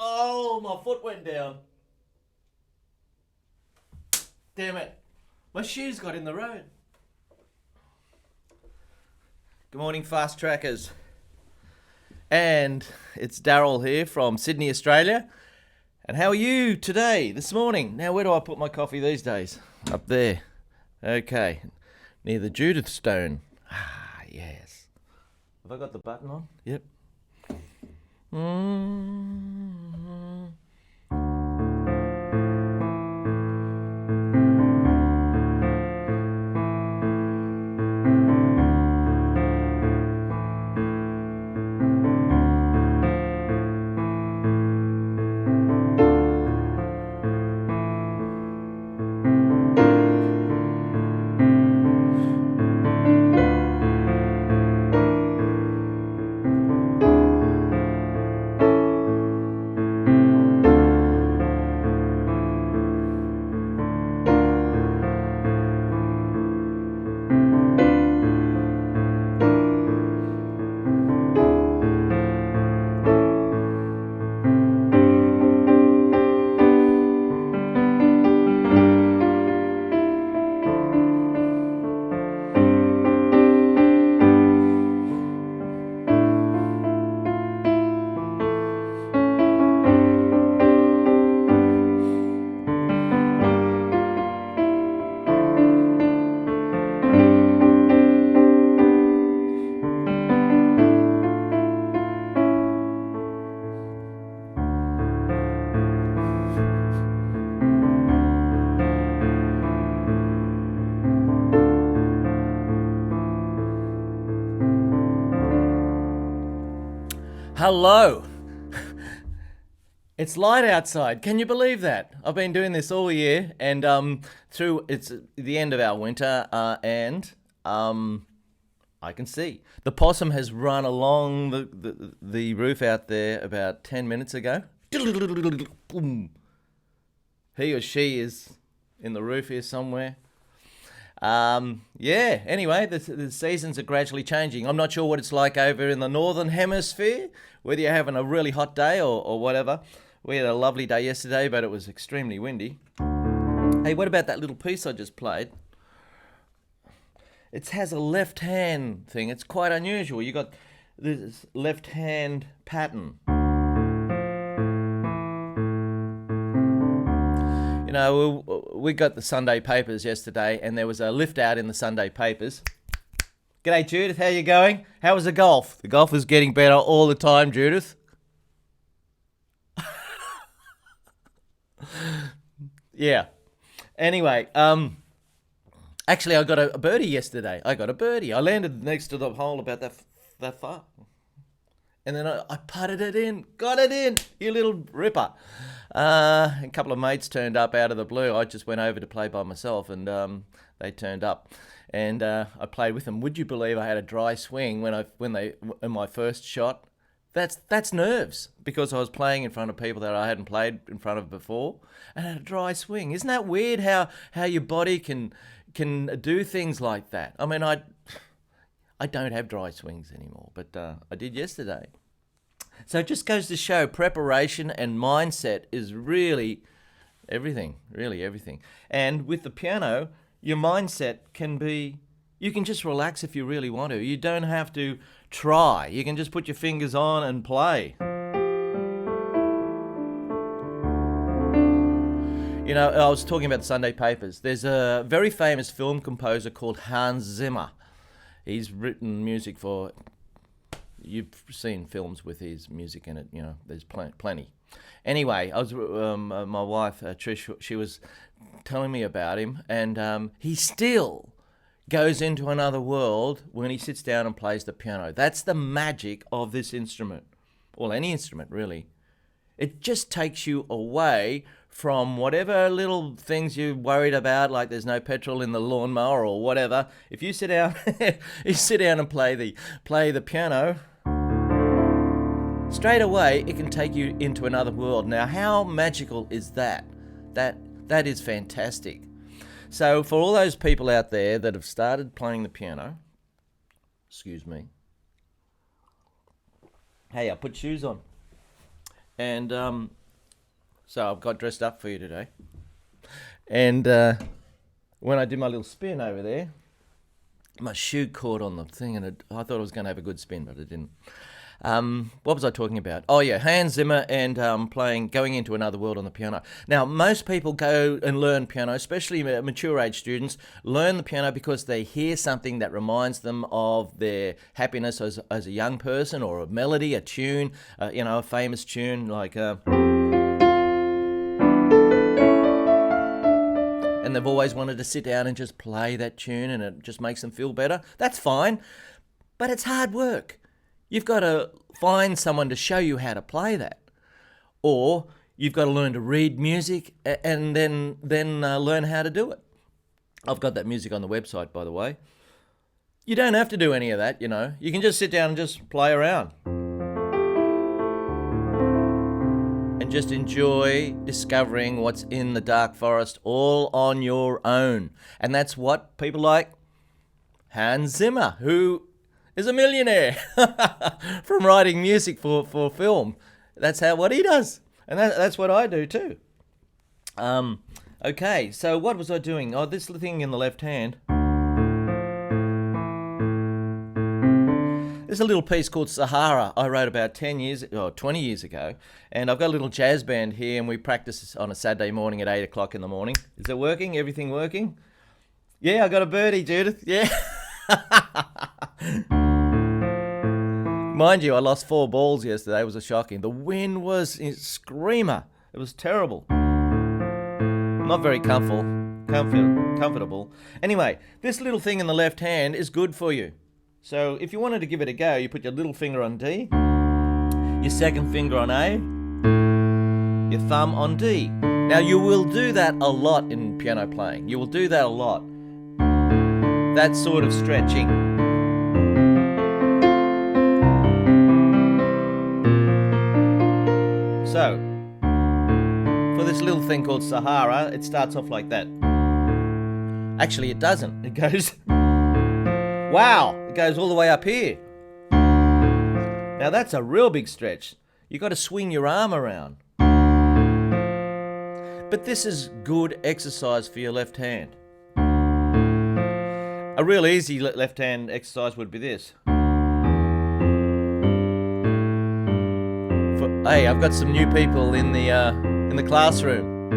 Oh, my foot went down. Damn it. My shoes got in the road. Good morning, Fast Trackers. And it's Daryl here from Sydney, Australia. And how are you today, this morning? Now, where do I put my coffee these days? Up there. Okay. Near the Judith Stone. Ah, yes. Have I got the button on? Yep. Hello. It's light outside. Can you believe that? I've been doing this all year, and through it's the end of our winter, and I can see the possum has run along the roof out there about 10 minutes ago. He or she is in the roof here somewhere. Yeah, anyway, the seasons are gradually changing. I'm not sure what it's like over in the northern hemisphere, whether you're having a really hot day or whatever. We had a lovely day yesterday, but it was extremely windy. Hey, what about that little piece I just played? It has a left hand thing. It's quite unusual. You got this left hand pattern. You know, we got the Sunday papers yesterday, and there was a lift out in the Sunday papers. G'day, Judith. How you going? How was the golf? The golf is getting better all the time, Judith. Yeah. Anyway, actually, I got a birdie yesterday. I landed next to the hole about that far. And then I putted it in. Got it in, you little ripper. A couple of mates turned up out of the blue. I just went over to play by myself, and they turned up. And I played with them. Would you believe I had a dry swing in my first shot? That's nerves, because I was playing in front of people that I hadn't played in front of before, and I had a dry swing. Isn't that weird how your body can do things like that? I mean, I don't have dry swings anymore, but I did yesterday. So it just goes to show preparation and mindset is really everything. And with the piano, your mindset can be, you can just relax if you really want to. You don't have to try. You can just put your fingers on and play. You know, I was talking about the Sunday papers. There's a very famous film composer called Hans Zimmer. He's written music for, you've seen films with his music in it, you know, there's plenty. Anyway, I was my wife, Trish, she was telling me about him, and he still goes into another world when he sits down and plays the piano. That's the magic of this instrument. Well, any instrument, really. It just takes you away from whatever little things you're worried about, like there's no petrol in the lawnmower or whatever. If you sit down, and play the piano, straight away it can take you into another world. Now, how magical is that? That is fantastic. So for all those people out there that have started playing the piano, excuse me. Hey, I put shoes on. And so I've got dressed up for you today. And when I did my little spin over there, my shoe caught on the thing, and I thought I was going to have a good spin, but it didn't. What was I talking about? Oh yeah, Hans Zimmer and going into another world on the piano. Now, most people go and learn piano, especially mature age students, learn the piano because they hear something that reminds them of their happiness as a young person, or a melody, a tune, a famous tune like. And they've always wanted to sit down and just play that tune, and it just makes them feel better. That's fine, but it's hard work. You've got to find someone to show you how to play that. Or you've got to learn to read music and then learn how to do it. I've got that music on the website, by the way. You don't have to do any of that, You can just sit down and just play around. And just enjoy discovering what's in the dark forest all on your own. And that's what people like Hans Zimmer, who is a millionaire from writing music for film. That's what he does. And that's what I do too. Okay, so what was I doing? Oh, this thing in the left hand. There's a little piece called Sahara I wrote about 20 years ago. And I've got a little jazz band here, and we practice on a Saturday morning at 8 o'clock in the morning. Is it working? Everything working? Yeah, I got a birdie, Judith. Yeah. Mind you, I lost 4 balls yesterday. It was shocking. The wind was a screamer. It was terrible. Not very comfortable. Anyway, this little thing in the left hand is good for you. So if you wanted to give it a go, you put your little finger on D, your second finger on A, your thumb on D. Now you will do that a lot in piano playing. You will do that a lot. That sort of stretching. So, for this little thing called Sahara, it starts off like that. Actually, it doesn't. It goes, wow, it goes all the way up here. Now that's a real big stretch. You've got to swing your arm around. But this is good exercise for your left hand. A real easy left hand exercise would be this. Hey, I've got some new people in the classroom.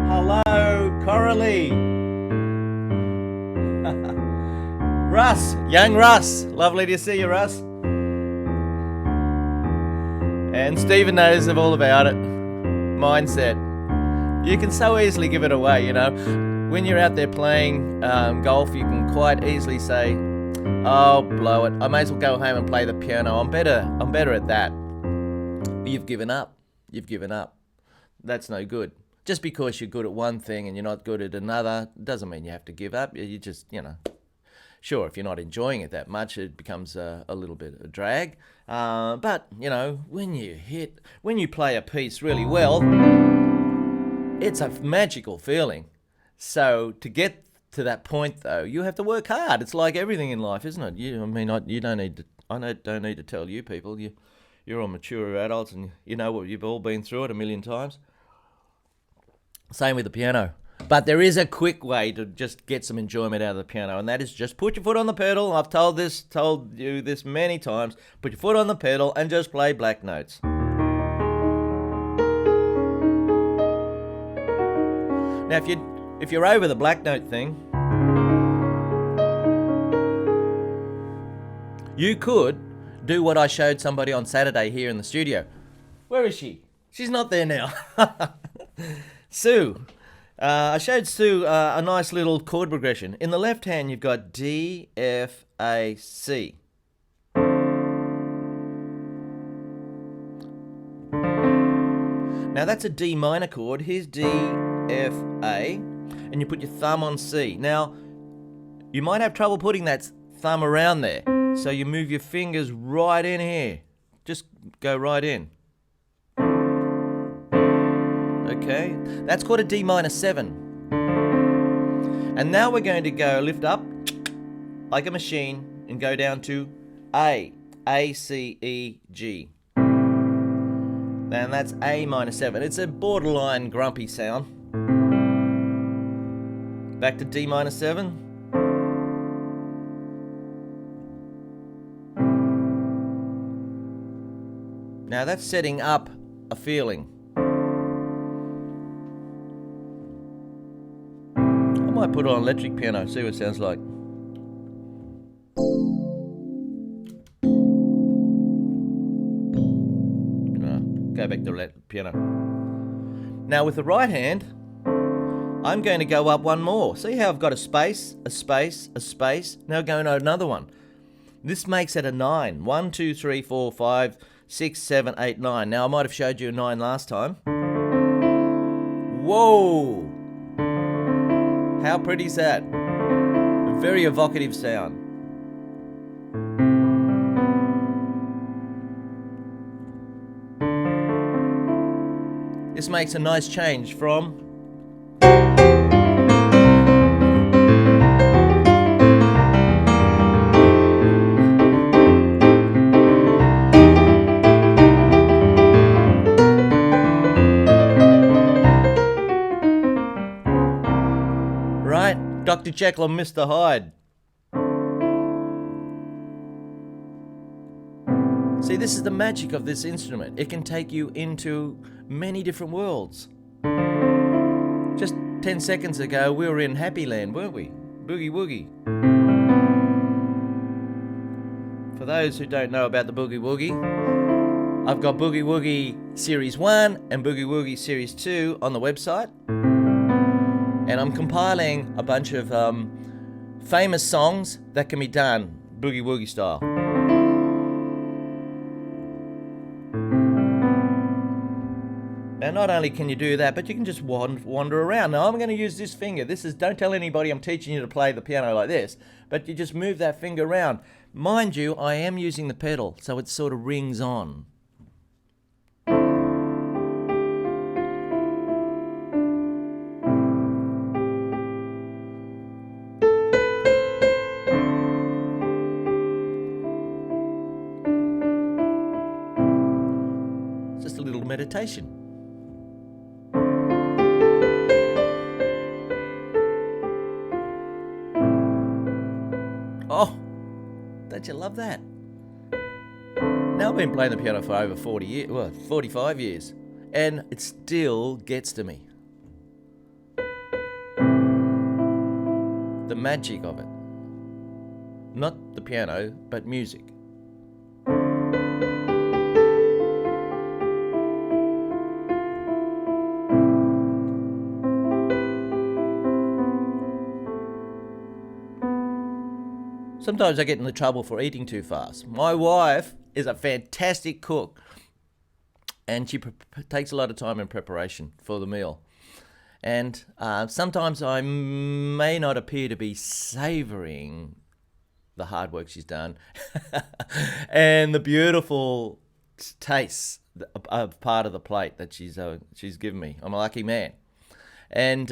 Hello, Coralie. Russ, young Russ. Lovely to see you, Russ. And Stephen knows all about it. Mindset. You can so easily give it away, When you're out there playing golf, you can quite easily say, oh, blow it. I may as well go home and play the piano. I'm better at that. You've given up. That's no good. Just because you're good at one thing and you're not good at another doesn't mean you have to give up. You just, sure, if you're not enjoying it that much, it becomes a little bit of a drag. But, when you play a piece really well, it's a magical feeling. So to get to that point, though, you have to work hard. It's like everything in life, isn't it? I don't need to tell you people. You're all mature adults, and you know what, you've all been through it a million times. Same with the piano. But there is a quick way to just get some enjoyment out of the piano, and that is just put your foot on the pedal. I've told you this many times. Put your foot on the pedal and just play black notes. Now, if you're over the black note thing, you could do what I showed somebody on Saturday here in the studio. Where is she? She's not there now. Sue. I showed Sue a nice little chord progression. In the left hand, you've got D, F, A, C. Now that's a D minor chord. Here's D, F, A, and you put your thumb on C. Now, you might have trouble putting that thumb around there, so you move your fingers right in here. Just go right in. Okay, that's called a D minor 7. And now we're going to go lift up like a machine and go down to A, C, E, G. Then that's A minor 7. It's a borderline grumpy sound. Back to D minor 7. Now that's setting up a feeling. I might put on electric piano, see what it sounds like. Go back to piano. Now with the right hand, I'm going to go up one more. See how I've got a space, a space, a space. Now going to another one. This makes it a 9. 1, 2, 3, 4, 5, 6, 7, 8, 9. Now I might have showed you a 9 last time. Whoa! How pretty is that? A very evocative sound. This makes a nice change from right, Dr. Jekyll and Mr. Hyde. See, this is the magic of this instrument. It can take you into many different worlds. Just 10 seconds ago, we were in Happy Land, weren't we? Boogie Woogie. For those who don't know about the Boogie Woogie, I've got Boogie Woogie Series 1 and Boogie Woogie Series 2 on the website. And I'm compiling a bunch of famous songs that can be done Boogie Woogie style. Now, not only can you do that, but you can just wander around. Now, I'm going to use this finger. Don't tell anybody I'm teaching you to play the piano like this, but you just move that finger around. Mind you, I am using the pedal, so it sort of rings on. Just a little meditation. Oh, don't you love that? Now I've been playing the piano for over 45 years, and it still gets to me. The magic of it. Not the piano, but music. Sometimes I get into trouble for eating too fast. My wife is a fantastic cook, and she takes a lot of time in preparation for the meal. And sometimes I may not appear to be savouring the hard work she's done and the beautiful taste of part of the plate that she's given me. I'm a lucky man. And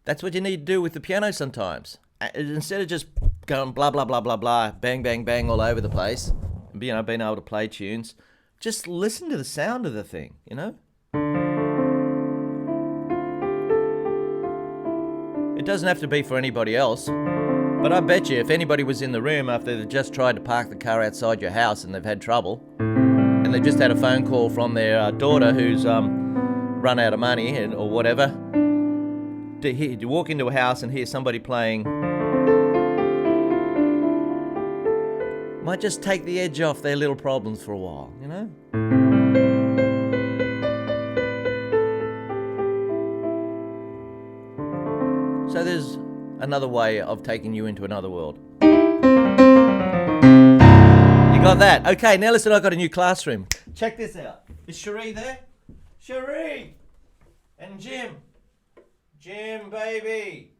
that's what you need to do with the piano sometimes. Instead of just going blah, blah, blah, blah, blah, bang, bang, bang all over the place, being able to play tunes, just listen to the sound of the thing, It doesn't have to be for anybody else, but I bet you if anybody was in the room after they've just tried to park the car outside your house and they've had trouble, and they've just had a phone call from their daughter who's run out of money or whatever, to walk into a house and hear somebody playing might just take the edge off their little problems for a while, So there's another way of taking you into another world. You got that? Okay, now listen, I've got a new classroom. Check this out. Is Cherie there? Cherie! And Jim. Jim, baby.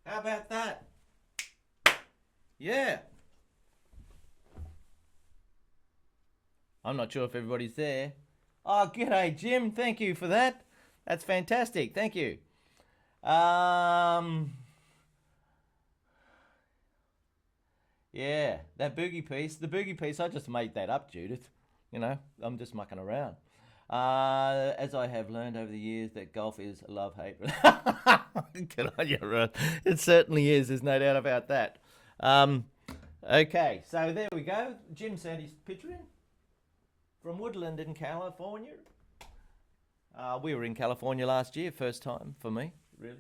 How about that? Yeah. I'm not sure if everybody's there. Oh, g'day, Jim. Thank you for that. That's fantastic. Thank you. Yeah, Yeah, that boogie piece. The boogie piece, I just made that up, Judith. You know, I'm just mucking around. As I have learned over the years that golf is love-hate. Good on you, Ron. It certainly is. There's no doubt about that. Okay, so there we go. Jim Sandy's picturing from Woodland in California. We were in California last year, first time for me, really.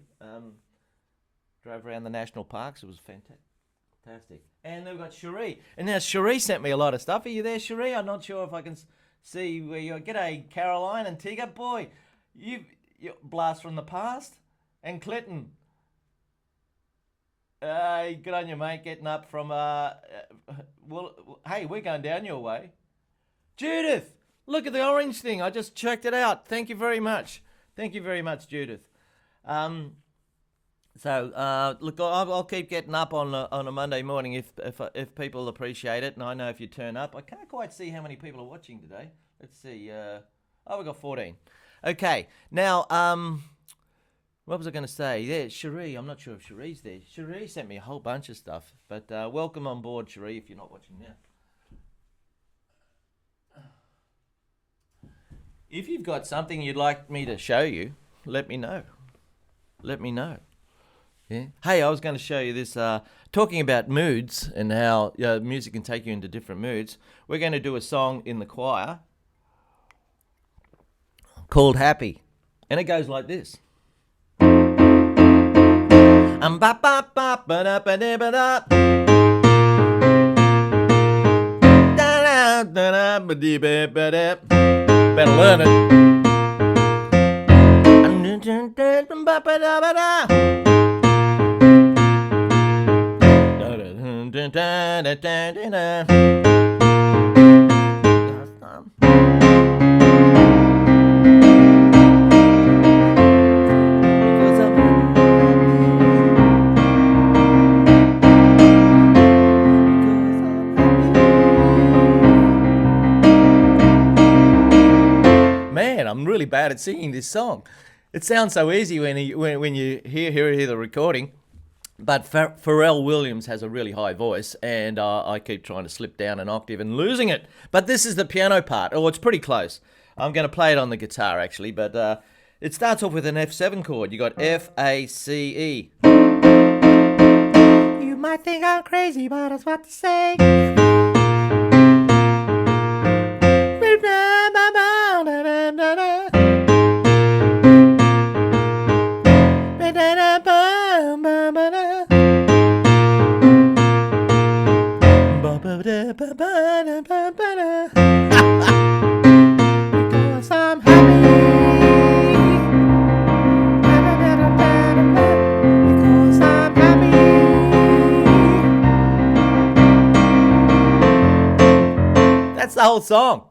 Drove around the national parks. It was fantastic. And then we've got Cherie. And now Cherie sent me a lot of stuff. Are you there, Cherie? I'm not sure if I can see where you are. G'day, Caroline and Tigger. Boy, you blast from the past. And Clinton. Good on you, mate, getting up from... hey, we're going down your way. Judith, look at the orange thing. I just checked it out. Thank you very much. Thank you very much, Judith. Look, I'll keep getting up on a Monday morning if people appreciate it, and I know if you turn up. I can't quite see how many people are watching today. Let's see. We've got 14. Okay, now, what was I going to say? Yeah, Cherie. I'm not sure if Cherie's there. Cherie sent me a whole bunch of stuff, but welcome on board, Cherie, if you're not watching now. If you've got something you'd like me to show you, let me know. Let me know. Yeah. Hey, I was going to show you this, talking about moods and how music can take you into different moods. We're going to do a song in the choir called Happy. And it goes like this. Better learn it. Man, I'm really bad at singing this song. It sounds so easy when you hear the recording. But Pharrell Williams has a really high voice, and I keep trying to slip down an octave and losing it. But this is the piano part. Oh, it's pretty close. I'm going to play it on the guitar, actually, but it starts off with an F7 chord. You got F, A, C, E. You might think I'm crazy, but that's what to say. Because I'm happy. Because I'm happy. That's the whole song.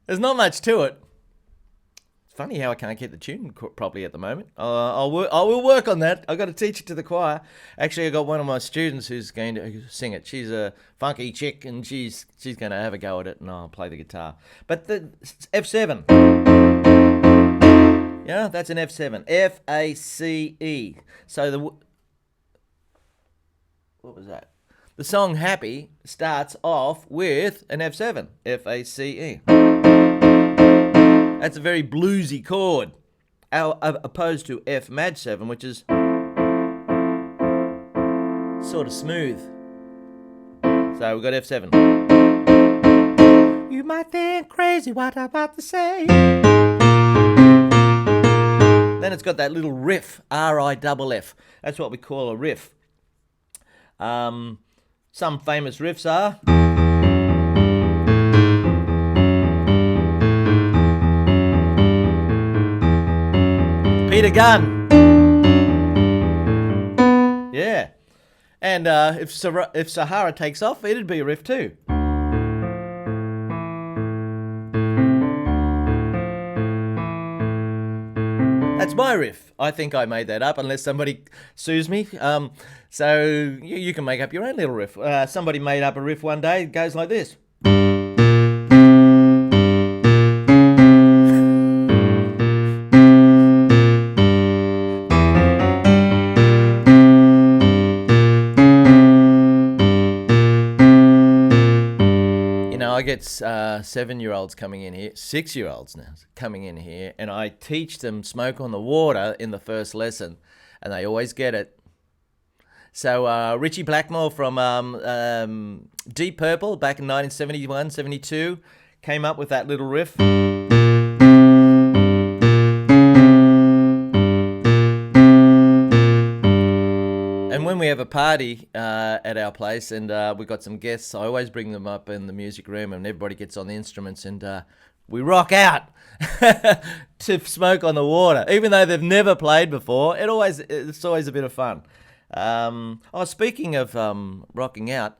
There's not much to it. It's funny how I can't get the tune properly at the moment. I will work on that. I've got to teach it to the choir. Actually, I got one of my students who's going to sing it. She's a funky chick, and she's going to have a go at it, and I'll play the guitar. But the F7. Yeah, that's an F7. F-A-C-E. So what was that? The song Happy starts off with an F7. F-A-C-E. That's a very bluesy chord, opposed to F maj 7, which is sort of smooth. So we've got F7. You might think crazy what I'm about to say. Then it's got that little riff, R-I-F-F. That's what we call a riff. Some famous riffs are... Peter Gunn. Yeah. And if Sahara takes off, it'd be a riff too. That's my riff. I think I made that up, unless somebody sues me. So you can make up your own little riff. Somebody made up a riff one day. It goes like this. I get 7-year-olds coming in here, 6-year-olds now coming in here, and I teach them Smoke on the Water in the first lesson, and they always get it. So Richie Blackmore from Deep Purple back in 1971, 72 came up with that little riff. And when we have a party at our place and we've got some guests, I always bring them up in the music room and everybody gets on the instruments and we rock out to Smoke on the Water. Even though they've never played before, it's always a bit of fun. Speaking of rocking out,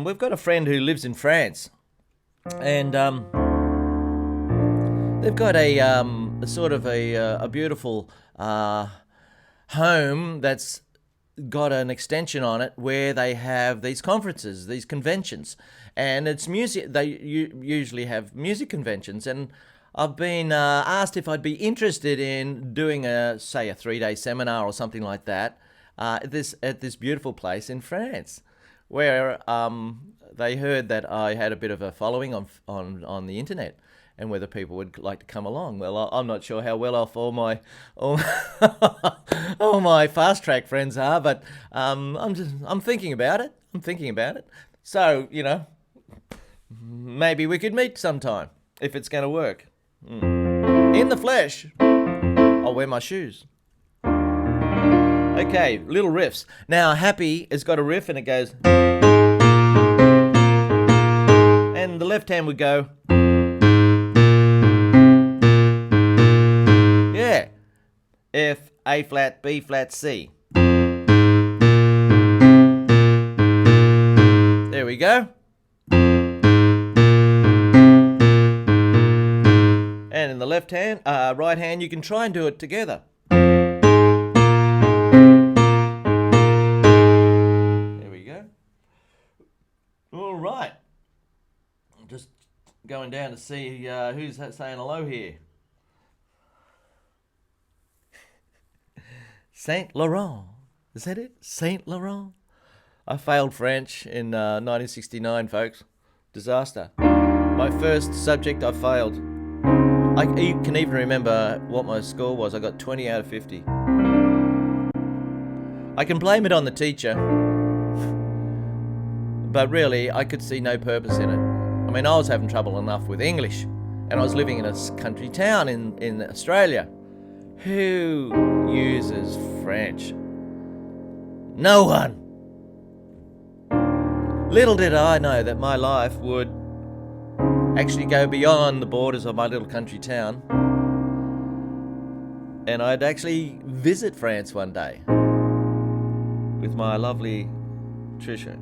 we've got a friend who lives in France and they've got a sort of a beautiful home that's got an extension on it where they have these conferences, these conventions, and it's music. They usually have music conventions, and I've been asked if I'd be interested in doing a 3-day seminar or something like that at this beautiful place in France, where they heard that I had a bit of a following on the internet, and whether people would like to come along. Well, I'm not sure how well off all my fast track friends are, but I'm thinking about it. So maybe we could meet sometime if it's going to work. In the flesh. I'll wear my shoes. Okay, little riffs. Now, Happy has got a riff and it goes, and the left hand would go, yeah, F, A flat, B flat, C. There we go. And in the right hand, you can try and do it together. There we go. All right. I'm just going down to see who's saying hello here. Saint Laurent. Is that it? Saint Laurent? I failed French in 1969, folks. Disaster. My first subject I failed. I can even remember what my score was. I got 20 out of 50. I can blame it on the teacher, but really I could see no purpose in it. I mean, I was having trouble enough with English, and I was living in a country town in Australia. Who uses French? No one. Little did I know that my life would actually go beyond the borders of my little country town, and I'd actually visit France one day with my lovely Trisha.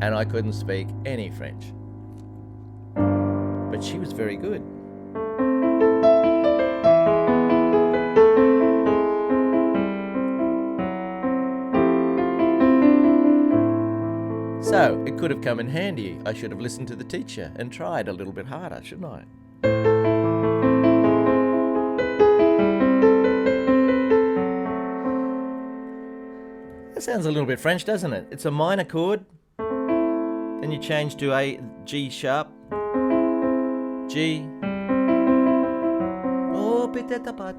And I couldn't speak any French, but she was very good. So, it could have come in handy. I should have listened to the teacher and tried a little bit harder, shouldn't I? That sounds a little bit French, doesn't it? It's a minor chord. Then you change to a G sharp. G. Oh, peut-être pas.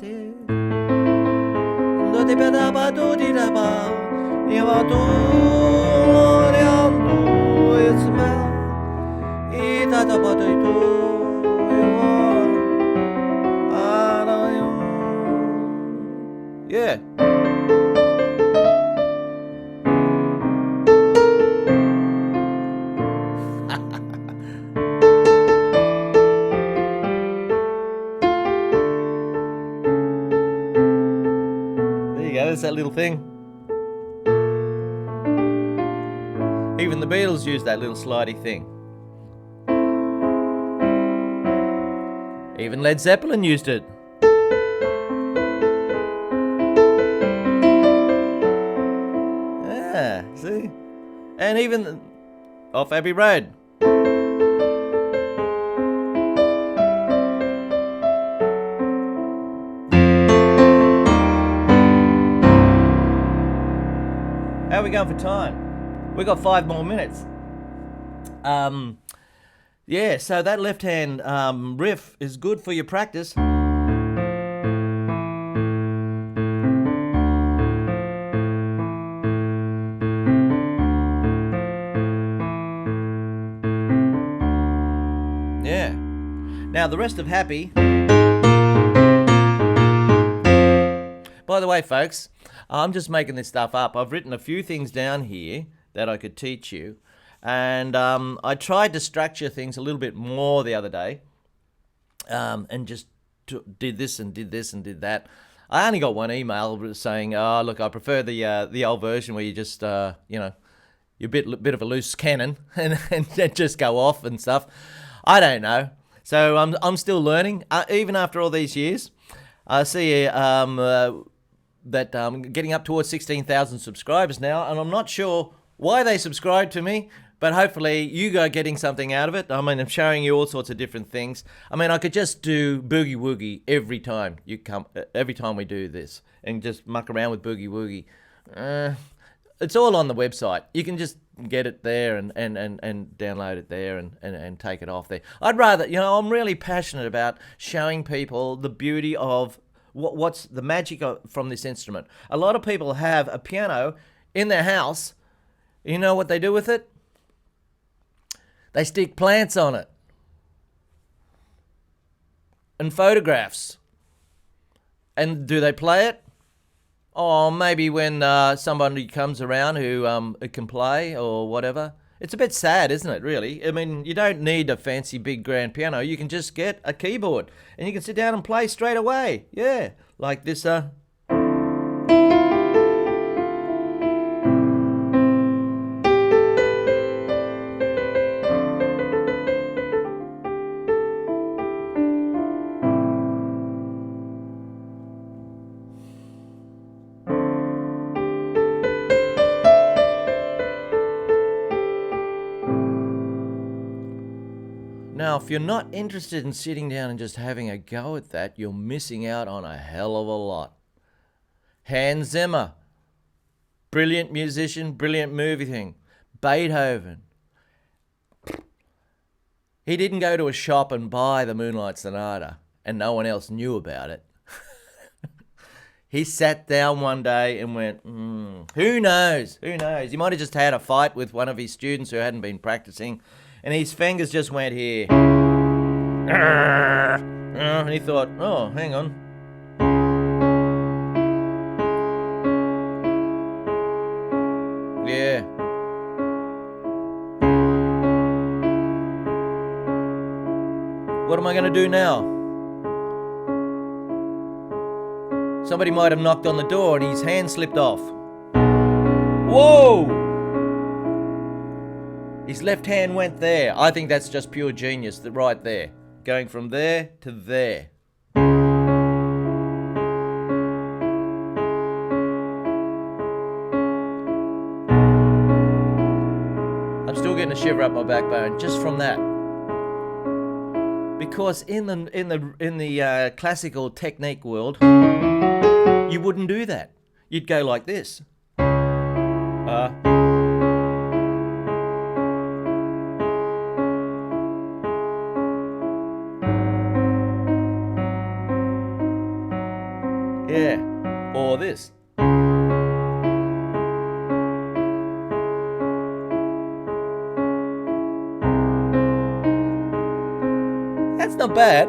Yeah. There you go, there's that little thing. Even the Beatles used that little slidey thing. Even Led Zeppelin used it. Yeah, see? And even off Abbey Road. How are we going for time? We got 5 more minutes. Yeah, so that left hand riff is good for your practice. Yeah. Now the rest of Happy. By the way, folks, I'm just making this stuff up. I've written a few things down here that I could teach you. And I tried to structure things a little bit more the other day, and just did this and did this and did that. I only got one email saying, "Oh, look, I prefer the old version where you just, you're a bit of a loose cannon and just go off and stuff." I don't know. So I'm still learning, even after all these years. I see that I'm getting up towards 16,000 subscribers now, and I'm not sure why they subscribe to me. But hopefully you are getting something out of it. I mean, I'm showing you all sorts of different things. I mean, I could just do Boogie Woogie every time we do this, and just muck around with Boogie Woogie. It's all on the website. You can just get it there and download it there and take it off there. I'd rather, I'm really passionate about showing people the beauty of what's the magic from this instrument. A lot of people have a piano in their house. You know what they do with it? They stick plants on it and photographs. And do they play it? Oh, maybe when somebody comes around who can play or whatever. It's a bit sad, isn't it, really? I mean, you don't need a fancy big grand piano. You can just get a keyboard and you can sit down and play straight away. Yeah, like this. Now, if you're not interested in sitting down and just having a go at that, you're missing out on a hell of a lot. Hans Zimmer, brilliant musician, brilliant movie thing. Beethoven. He didn't go to a shop and buy the Moonlight Sonata, and no one else knew about it. He sat down one day and went, who knows? Who knows? He might have just had a fight with one of his students who hadn't been practicing, and his fingers just went here. And he thought, oh, hang on. Yeah. What am I going to do now? Somebody might have knocked on the door and his hand slipped off. Whoa! His left hand went there. I think that's just pure genius, right there. Going from there to there. I'm still getting a shiver up my backbone just from that. Because in the classical technique world, you wouldn't do that. You'd go like this. Yeah, or this. That's not bad,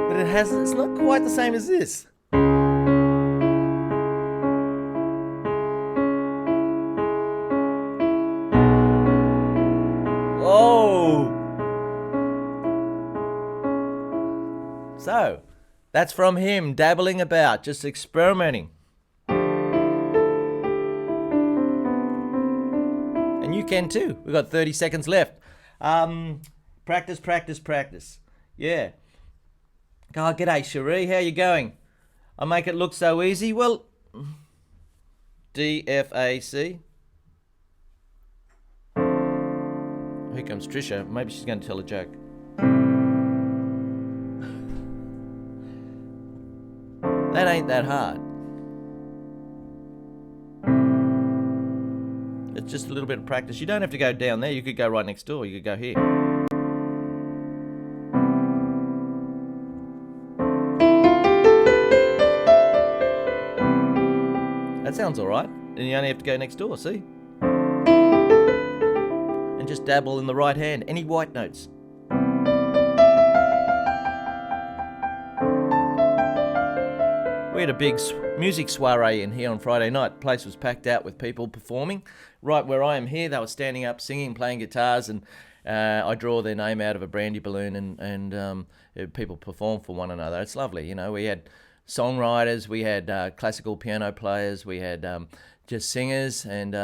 but it's not quite the same as this. Oh! So, that's from him, dabbling about, just experimenting. And you can too. We've got 30 seconds left. Practice, practice, practice. Yeah. Oh, g'day, Cherie. How you going? I make it look so easy. Well, DFAC. Here comes Trisha. Maybe she's going to tell a joke. That ain't that hard. It's just a little bit of practice. You don't have to go down there. You could go right next door. You could go here. That sounds all right. And you only have to go next door, see? And just dabble in the right hand. Any white notes. We had a big music soiree in here on Friday night. The place was packed out with people performing. Right where I am here, they were standing up, singing, playing guitars, and I draw their name out of a brandy balloon, and people perform for one another. It's lovely, you know. We had songwriters, we had classical piano players, we had just singers, and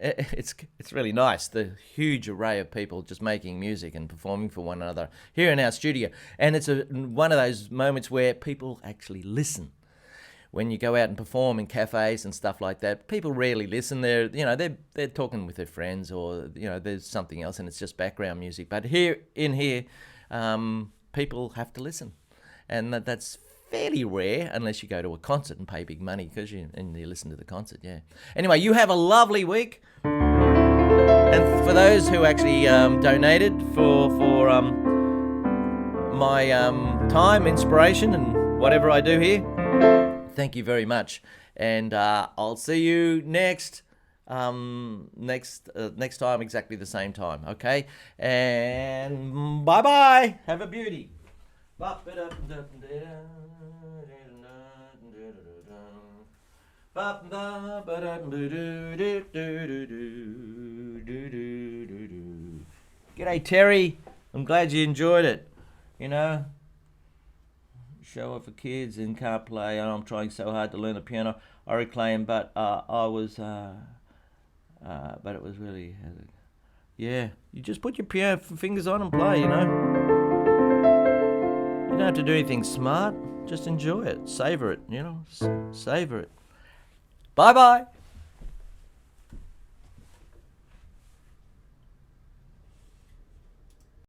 it's really nice, the huge array of people just making music and performing for one another here in our studio. And it's one of those moments where people actually listen. When you go out and perform in cafes and stuff like that, people rarely listen. They're talking with their friends, or there's something else, and it's just background music. But here, people have to listen, and that's fairly rare unless you go to a concert and pay big money and you listen to the concert. Yeah. Anyway, you have a lovely week. And for those who actually donated for my time, inspiration, and whatever I do here, thank you very much. And I'll see you next time, exactly the same time. Okay. And bye. Have a beauty. G'day, Terry. I'm glad you enjoyed it. Show off for kids and can't play. I'm trying so hard to learn the piano. I reclaim, but but it was really, yeah. You just put your piano fingers on and play. You don't have to do anything smart. Just enjoy it, savor it. Savor it. Bye.